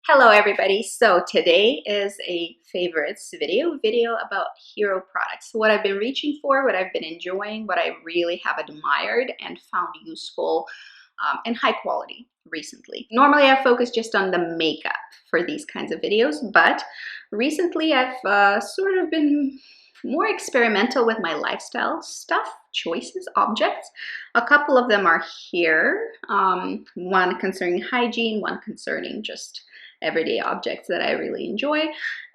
Hello everybody. So today is a favorites video about hero products. What I've been reaching for, what I've been enjoying, what I really have admired and found useful and high quality recently. Normally I focus just on the makeup for these kinds of videos, but recently I've sort of been more experimental with my lifestyle stuff, choices, objects. A couple of them are here, one concerning hygiene, one concerning just everyday objects that I really enjoy.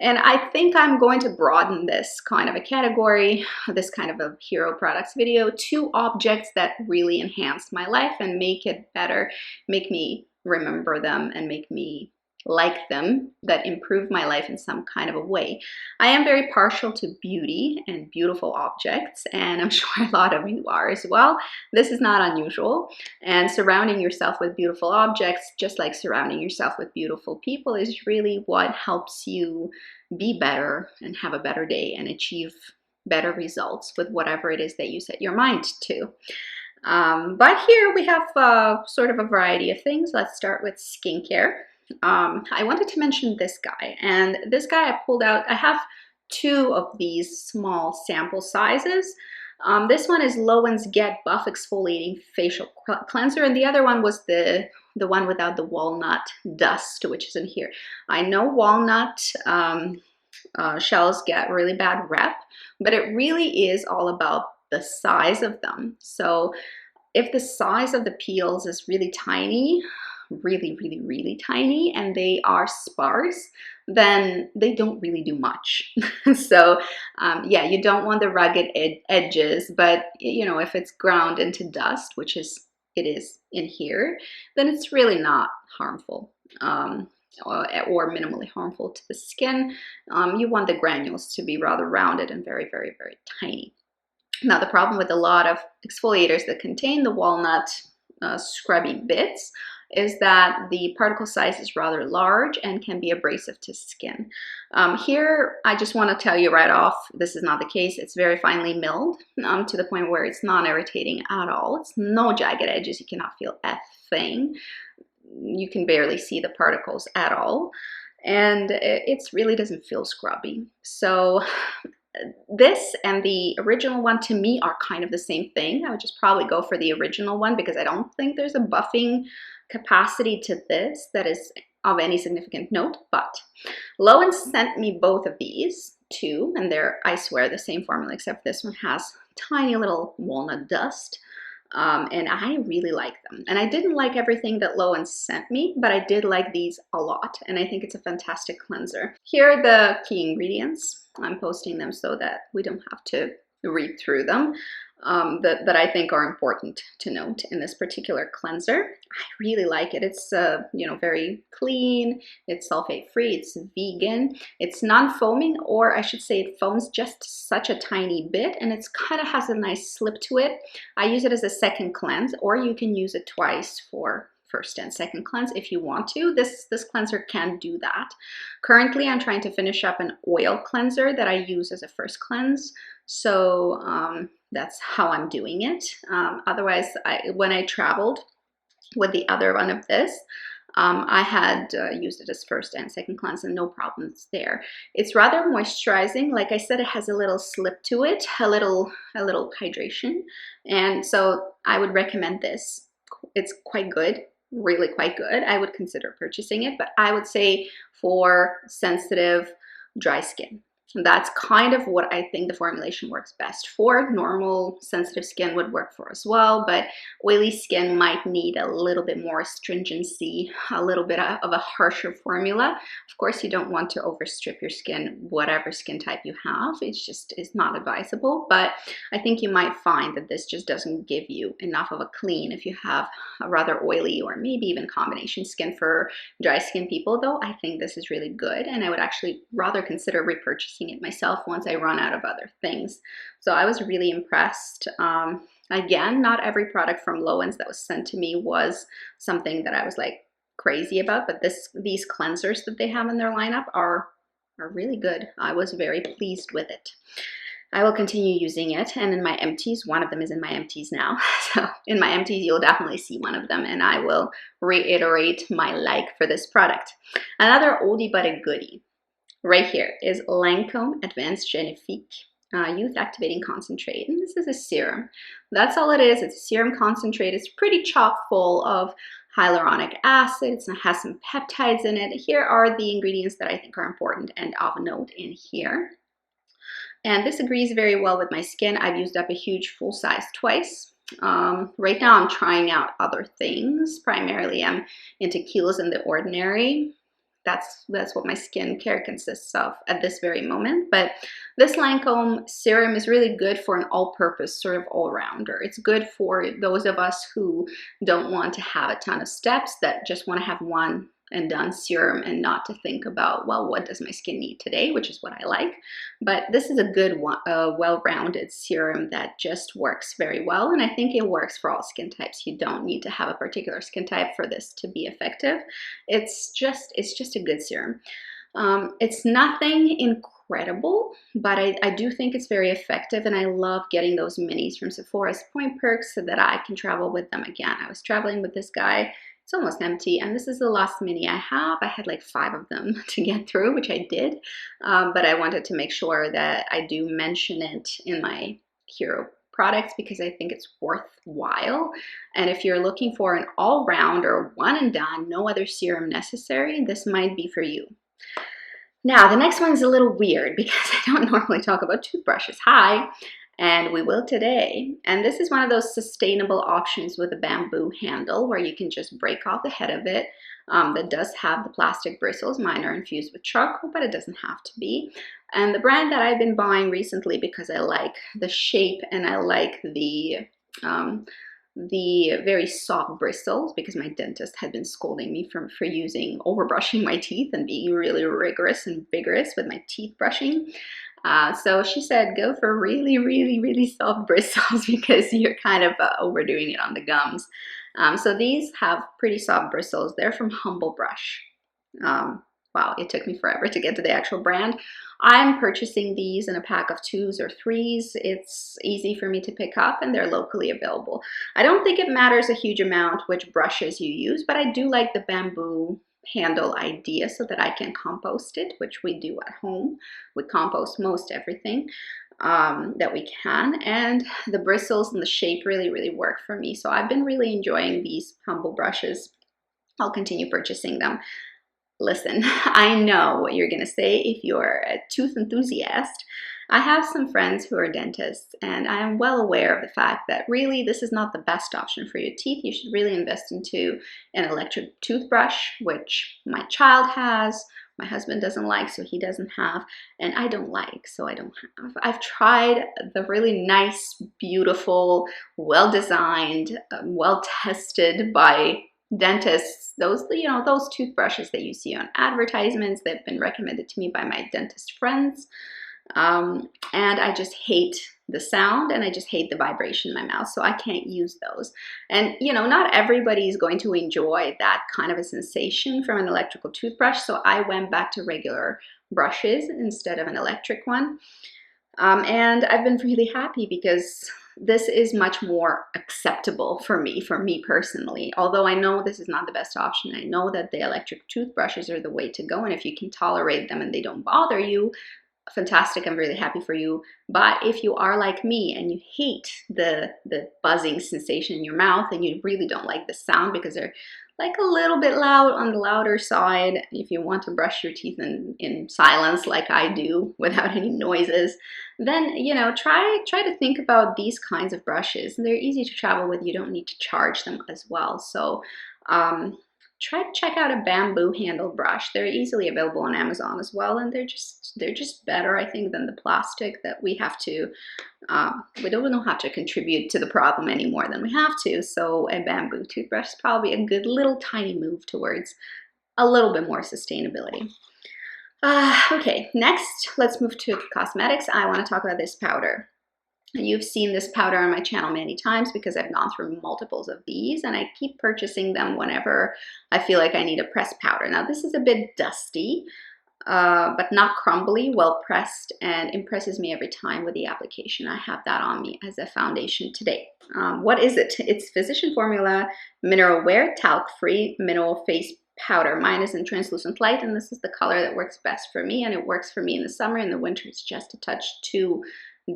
And I think I'm going to broaden this kind of a category, this kind of a hero products video, to objects that really enhance my life and make it better, make me remember them and make me like them, that improve my life in some kind of a way. I am very partial to beauty and beautiful objects, and I'm sure a lot of you are as well. This is not unusual, and surrounding yourself with beautiful objects, just like surrounding yourself with beautiful people, is really what helps you be better and have a better day and achieve better results with whatever it is that you set your mind to. But here we have sort of a variety of things. Let's start with skincare. I wanted to mention this guy, and this guy I pulled out. I have two of these small sample sizes. This one is Lowens Get Buff Exfoliating Facial Cleanser, and the other one was the one without the walnut dust, which is in here. I know walnut shells get really bad rep, but it really is all about the size of them. So if the size of the peels is really tiny, really tiny, and they are sparse, then they don't really do much. So yeah, you don't want the rugged edges, but you know, if it's ground into dust, which is it is in here, then it's really not harmful or minimally harmful to the skin. You want the granules to be rather rounded and very tiny. Now, the problem with a lot of exfoliators that contain the walnut scrubby bits is that the particle size is rather large and can be abrasive to skin. Here, I just want to tell you right off, this is not the case. It's very finely milled to the point where it's non-irritating at all. It's no jagged edges. You cannot feel a thing. You can barely see the particles at all. And it really doesn't feel scrubby. So this and the original one to me are kind of the same thing. I would just probably go for the original one because I don't think there's a buffing capacity to this that is of any significant note. But Lowens sent me both of these too, and they're, I swear, the same formula, except this one has tiny little walnut dust. And I really like them. And I didn't like everything that Lowens sent me, but I did like these a lot, and I think it's a fantastic cleanser. Here are the key ingredients. I'm posting them so that we don't have to read through them, that I think are important to note in this particular cleanser. I really like it. It's you know, very clean, it's sulfate free, it's vegan, it's non-foaming, or I should say it foams just such a tiny bit, and it's kind of has a nice slip to it. I use it as a second cleanse, or you can use it twice for first and second cleanse if you want to. This cleanser can do that. Currently, I'm trying to finish up an oil cleanser that I use as a first cleanse. So that's how I'm doing it. Otherwise, when I traveled with the other one of this, I had used it as first and second cleanse and no problems there. It's rather moisturizing. Like I said, it has a little slip to it, a little hydration. And so I would recommend this. It's quite good. Really quite good. I would consider purchasing it, but I would say for sensitive, dry skin. And that's kind of what I think the formulation works best for. Normal sensitive skin would work for as well, but oily skin might need a little bit more astringency, a little bit of a harsher formula. Of course, you don't want to overstrip your skin, whatever skin type you have. It's just is not advisable, but I think you might find that this just doesn't give you enough of a clean if you have a rather oily or maybe even combination skin. For dry skin people, though, I think this is really good, and I would actually rather consider repurchasing it myself once I run out of other things. So I was really impressed. Again, not every product from Lowens that was sent to me was something that I was like crazy about, but these cleansers that they have in their lineup are really good. I was very pleased with it. I will continue using it, and in my empties, one of them is in my empties now. So in my empties, you'll definitely see one of them, and I will reiterate my like for this product. Another oldie but a goodie right here is Lancome Advanced Genefique Youth Activating Concentrate, and this is a serum. That's all it is. It's a serum concentrate. It's pretty chock full of hyaluronic acids and has some peptides in it. Here are the ingredients that I think are important and of note in here. And this agrees very well with my skin. I've used up a huge full size twice. Right now I'm trying out other things. Primarily I'm into Kiehl's in the Ordinary. That's what my skincare consists of at this very moment. But this Lancome serum is really good for an all-purpose sort of all-rounder. It's good for those of us who don't want to have a ton of steps, that just want to have one and done serum and not to think about, well, what does my skin need today, which is what I like. But this is a good one, well-rounded serum that just works very well, and I think it works for all skin types. You don't need to have a particular skin type for this to be effective. It's just a good serum. It's nothing incredible, but I do think it's very effective, and I love getting those minis from Sephora as point perks so that I can travel with them again. I was traveling with this guy. It's almost empty, and this is the last mini I have. I had like 5 of them to get through, which I did, but I wanted to make sure that I do mention it in my hero products because I think it's worthwhile. And if you're looking for an all-round or one and done, no other serum necessary, this might be for you. Now, the next one is a little weird because I don't normally talk about toothbrushes. Hi! And we will today. And this is one of those sustainable options with a bamboo handle where you can just break off the head of it. That does have the plastic bristles. Mine are infused with charcoal, but it doesn't have to be. And the brand that I've been buying recently because I like the shape and I like the very soft bristles, because my dentist had been scolding me for overbrushing my teeth and being really rigorous and vigorous with my teeth brushing. So she said, go for really, really, really soft bristles because you're kind of overdoing it on the gums. So these have pretty soft bristles. They're from Humble Brush. Wow, it took me forever to get to the actual brand. I'm purchasing these in a pack of 2s or 3s. It's easy for me to pick up and they're locally available. I don't think it matters a huge amount which brushes you use, but I do like the bamboo handle idea so that I can compost it, which we do at home. We compost most everything that we can, and the bristles and the shape really, really work for me. So I've been really enjoying these Humble brushes. I'll continue purchasing them. Listen, I know what you're gonna say if you're a tooth enthusiast. I have some friends who are dentists, and I am well aware of the fact that really this is not the best option for your teeth. You should really invest into an electric toothbrush, which my child has, my husband doesn't like, so he doesn't have, and I don't like, so I don't have. I've tried the really nice, beautiful, well-designed, well-tested by dentists, those toothbrushes that you see on advertisements that have been recommended to me by my dentist friends. And I just hate the sound and I just hate the vibration in my mouth, so I can't use those. And not everybody is going to enjoy that kind of a sensation from an electrical toothbrush, so I went back to regular brushes instead of an electric one. And I've been really happy because this is much more acceptable for me personally. Although I know this is not the best option. I know that the electric toothbrushes are the way to go, and if you can tolerate them and they don't bother you, fantastic, I'm really happy for you. But if you are like me and you hate the buzzing sensation in your mouth and you really don't like the sound because they're like a little bit loud on the louder side, if you want to brush your teeth in silence like I do without any noises, then try to think about these kinds of brushes. They're easy to travel with. You don't need to charge them as well. So try to check out a bamboo handled brush. They're easily available on Amazon as well, and they're just better, I think, than the plastic that we have to, we don't have to contribute to the problem any more than we have to. So a bamboo toothbrush is probably a good little tiny move towards a little bit more sustainability. Okay, next, let's move to cosmetics. I want to talk about this powder. You've seen this powder on my channel many times because I've gone through multiples of these, and I keep purchasing them whenever I feel like I need a pressed powder. Now, this is a bit dusty. but not crumbly, well pressed, and impresses me every time with the application. I have that on me as a foundation today. What is it? It's Physician Formula Mineral Wear Talc-Free Mineral Face Powder. Mine is in translucent light, and this is the color that works best for me, and it works for me in the summer. In the winter, it's just a touch too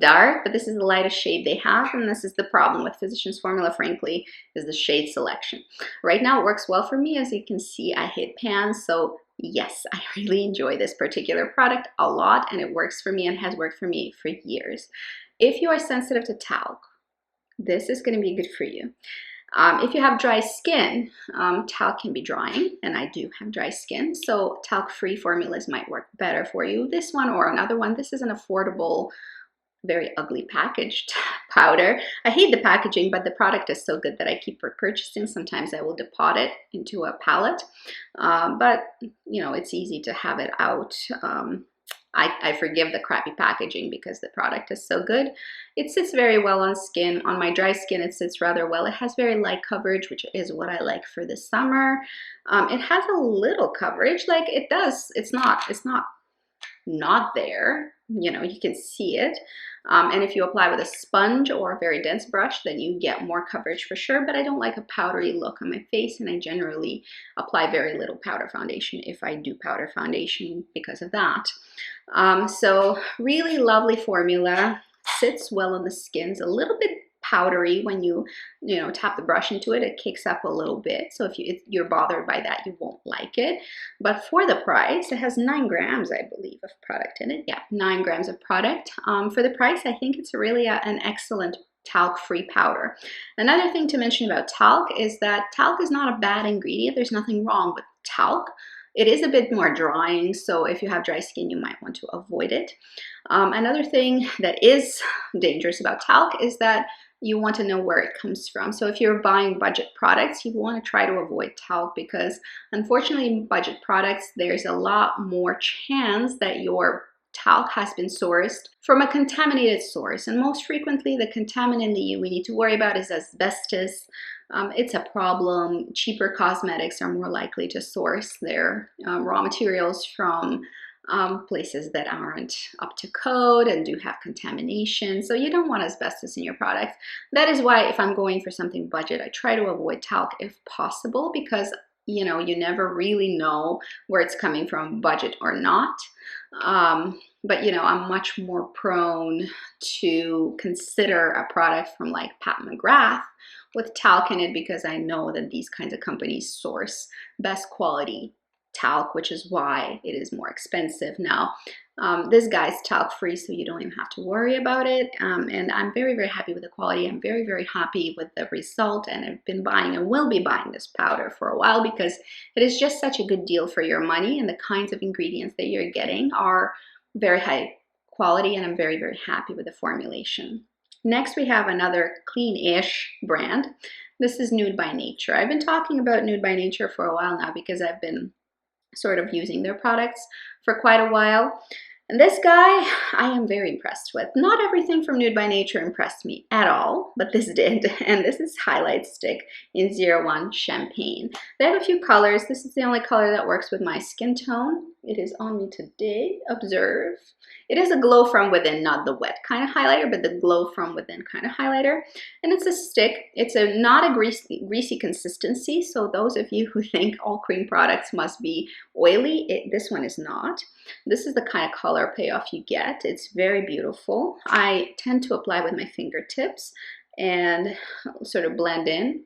dark, but this is the lightest shade they have, and this is the problem with Physicians Formula, frankly, is the shade selection. Right now it works well for me. As you can see, I hit pan, so yes, I really enjoy this particular product a lot, and it works for me and has worked for me for years. If you are sensitive to talc, this is going to be good for you. If you have dry skin, talc can be drying, and I do have dry skin, so talc-free formulas might work better for you. This one or another one, this is an affordable, very ugly packaged powder. I hate the packaging, but the product is so good that I keep purchasing. Sometimes I will depot it into a pallet, but you know, it's easy to have it out. I forgive the crappy packaging because the product is so good. It sits very well on skin. On my dry skin, it sits rather well. It has very light coverage, which is what I like for the summer. It has a little coverage, like it does. It's not there. You know, you can see it. And if you apply with a sponge or a very dense brush, then you get more coverage for sure. But I don't like a powdery look on my face, and I generally apply very little powder foundation if I do powder foundation because of that. So really lovely formula, sits well on the skin. It's a little bit powdery when you tap the brush into it. It kicks up a little bit, so if you're bothered by that, you won't like it. But for the price, it has 9 grams, I believe, of product in it. Yeah, 9 grams of product. For the price, I think it's really an excellent talc-free powder. Another thing to mention about talc is that talc is not a bad ingredient. There's nothing wrong with talc. It is a bit more drying, so if you have dry skin, you might want to avoid it. Another thing that is dangerous about talc is that you want to know where it comes from. So if you're buying budget products, you want to try to avoid talc, because unfortunately in budget products, there's a lot more chance that your talc has been sourced from a contaminated source. And most frequently, the contaminant that we need to worry about is asbestos. It's a problem. Cheaper cosmetics are more likely to source their raw materials from places that aren't up to code and do have contamination. So you don't want asbestos in your products. That is why if I'm going for something budget, I try to avoid talc if possible, because you know, you never really know where it's coming from, budget or not. But you know, I'm much more prone to consider a product from like Pat McGrath with talc in it, because I know that these kinds of companies source best quality talc, which is why it is more expensive. Now, this guy's talc-free, so you don't even have to worry about it. And I'm very, very happy with the quality. I'm very, very happy with the result, and I've been buying and will be buying this powder for a while because it is just such a good deal for your money, and the kinds of ingredients that you're getting are very high quality, and I'm very, very happy with the formulation. Next, we have another clean-ish brand. This is Nude by Nature. I've been talking about Nude by Nature for a while now because I've been sort of using their products for quite a while. And this guy, I am very impressed with. Not everything from Nude by Nature impressed me at all, but this did. And this is Highlight Stick in 01 Champagne. They have a few colors. This is the only color that works with my skin tone. It is on me today. Observe. It is a glow from within, not the wet kind of highlighter, but the glow from within kind of highlighter. And it's a stick. It's not a greasy consistency. So those of you who think all cream products must be oily, this one is not. This is the kind of color payoff you get. It's very beautiful. I tend to apply with my fingertips and sort of blend in,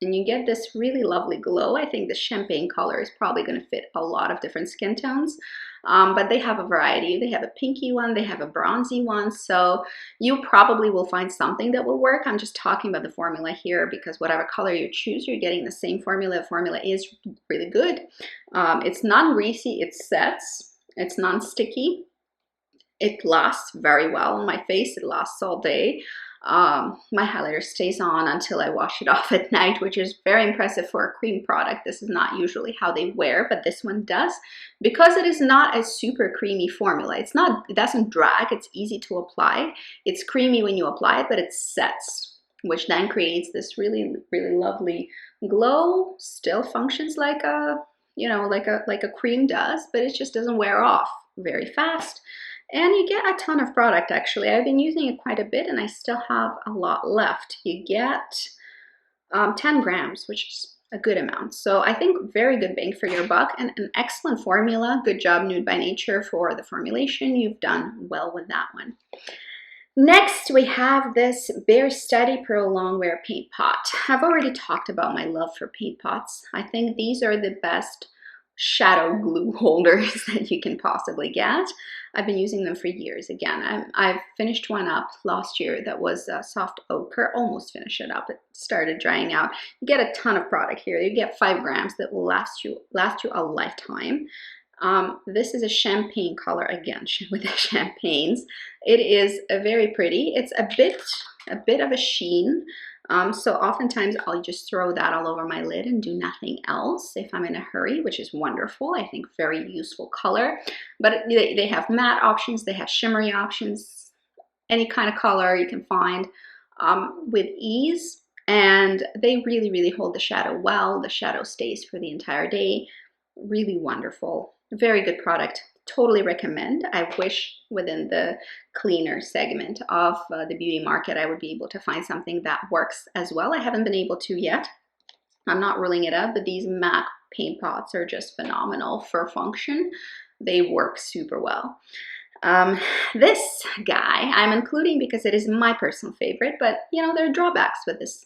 and you get this really lovely glow. I think the champagne color is probably going to fit a lot of different skin tones, but they have a variety. They have a pinky one, they have a bronzy one, so you probably will find something that will work. I'm just talking about the formula here because whatever color you choose, you're getting the same formula. The formula is really good. It's non-greasy, it sets. It's non-sticky. It lasts very well on my face. It lasts all day. My highlighter stays on until I wash it off at night, which is very impressive for a cream product. This is not usually how they wear, but this one does, because it is not a super creamy formula. It doesn't drag. It's easy to apply. It's creamy when you apply it, but it sets, which then creates this really, really lovely glow. Still functions like a you know, like a cream does, but it just doesn't wear off very fast. And you get a ton of product actually. I've been using it quite a bit and I still have a lot left. You get 10 grams, which is a good amount. So I think very good bang for your buck and an excellent formula. Good job, Nude by Nature, for the formulation. You've done well with that one. Next, we have this Bare Steady Pearl Longwear paint pot. I've already talked about my love for paint pots. I think these are the best shadow glue holders that you can possibly get. I've been using them for years. Again, I've finished one up last year that was soft ochre, almost finished it up. It started drying out. You get a ton of product here. You get 5 grams that will last you a lifetime. This is a champagne color, again, with the champagnes. It is very pretty. It's a bit of a sheen. So oftentimes I'll just throw that all over my lid and do nothing else if I'm in a hurry, which is wonderful. I think very useful color. But they have matte options, they have shimmery options, any kind of color you can find with ease. And they really, really hold the shadow well. The shadow stays for the entire day. Really wonderful. Very good product. Totally recommend. I wish within the cleaner segment of the beauty market I would be able to find something that works as well. I haven't been able to yet. I'm not ruling it out, but these matte paint pots are just phenomenal for function. They work super well. This guy I'm including because it is my personal favorite, but you know, there are drawbacks with this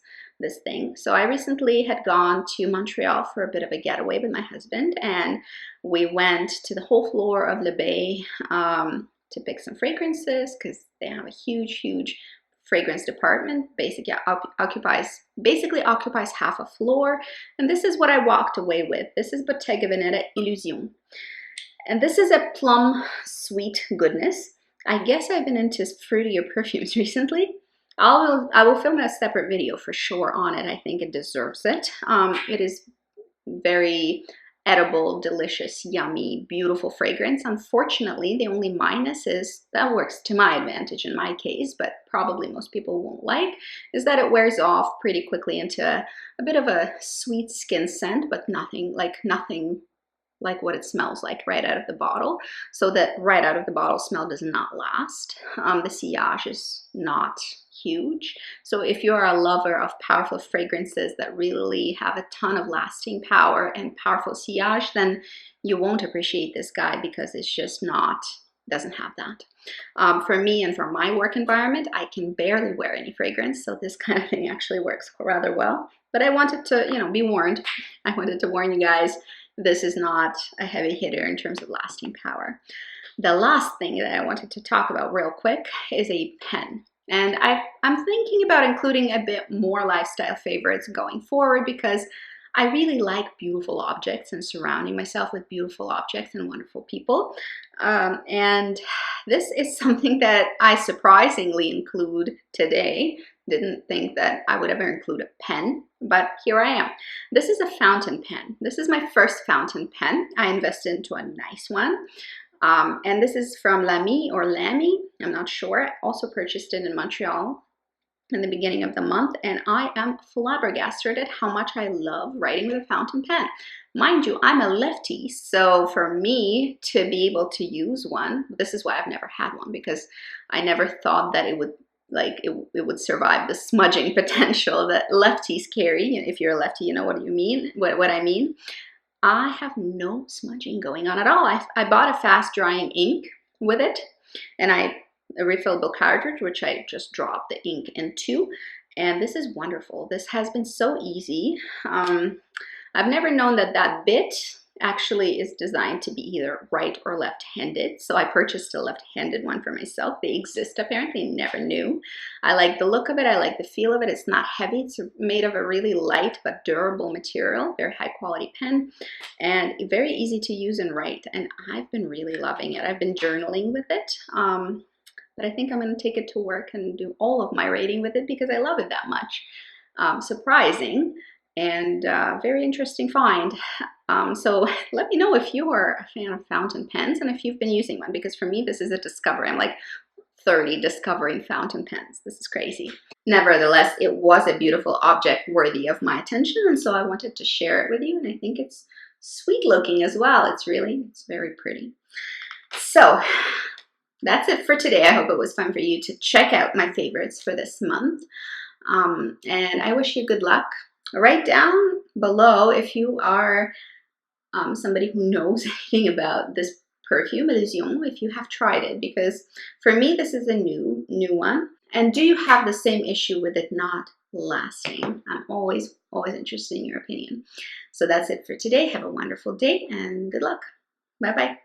thing. So I recently had gone to Montreal for a bit of a getaway with my husband, and we went to the whole floor of Le Bay to pick some fragrances because they have a huge fragrance department. Basically occupies half a floor, and this is what I walked away with. This is Bottega Veneta Illusion, and this is a plum sweet goodness. I guess I've been into fruitier perfumes recently. I will film a separate video for sure on it. I think it deserves it. It is very edible, delicious, yummy, beautiful fragrance. Unfortunately, the only minus is, that works to my advantage in my case, but probably most people won't like, is that it wears off pretty quickly into a bit of a sweet skin scent, but nothing like what it smells like right out of the bottle. So that right out of the bottle smell does not last. The sillage is not huge. So if you're a lover of powerful fragrances that really have a ton of lasting power and powerful sillage, then you won't appreciate this guy because it's just doesn't have that. For me and for my work environment, I can barely wear any fragrance, so this kind of thing actually works rather well. But I wanted to, you know, be warned. I wanted to warn you guys, this is not a heavy hitter in terms of lasting power. The last thing that I wanted to talk about real quick is a pen. And I'm thinking about including a bit more lifestyle favorites going forward because I really like beautiful objects and surrounding myself with beautiful objects and wonderful people. And this is something that I surprisingly include today. Didn't think that I would ever include a pen, but here I am. This is a fountain pen. This is my first fountain pen. I invested into a nice one. And this is from Lamy or Lamy, I'm not sure. I also purchased it in Montreal in the beginning of the month, and I am flabbergasted at how much I love writing with a fountain pen. Mind you, I'm a lefty, so for me to be able to use one, this is why I've never had one, because I never thought that it would it would survive the smudging potential that lefties carry. If you're a lefty, you know what you mean, what I mean. I have no smudging going on at all. I bought a fast drying ink with it, and a refillable cartridge, which I just dropped the ink into, and this is wonderful. This has been so easy. I've never known that bit actually is designed to be either right or left-handed, so I purchased a left-handed one for myself. They exist apparently, never knew. I like the look of it, I like the feel of it. It's not heavy, it's made of a really light but durable material, very high quality pen, and very easy to use and write, and I've been really loving it. I've been journaling with it, but I think I'm going to take it to work and do all of my writing with it because I love it that much. Surprising and very interesting find. So let me know if you are a fan of fountain pens and if you've been using one, because for me this is a discovery. I'm like 30 discovering fountain pens. This is crazy. Nevertheless, it was a beautiful object worthy of my attention, and so I wanted to share it with you, and I think it's sweet looking as well. It's very pretty. So that's it for today. I hope it was fun for you to check out my favorites for this month. And I wish you good luck. Write down below if you are somebody who knows anything about this perfume, Illusion, if you have tried it, because for me this is a new one. And do you have the same issue with it not lasting? I'm always interested in your opinion. So that's it for today. Have a wonderful day and good luck. Bye bye.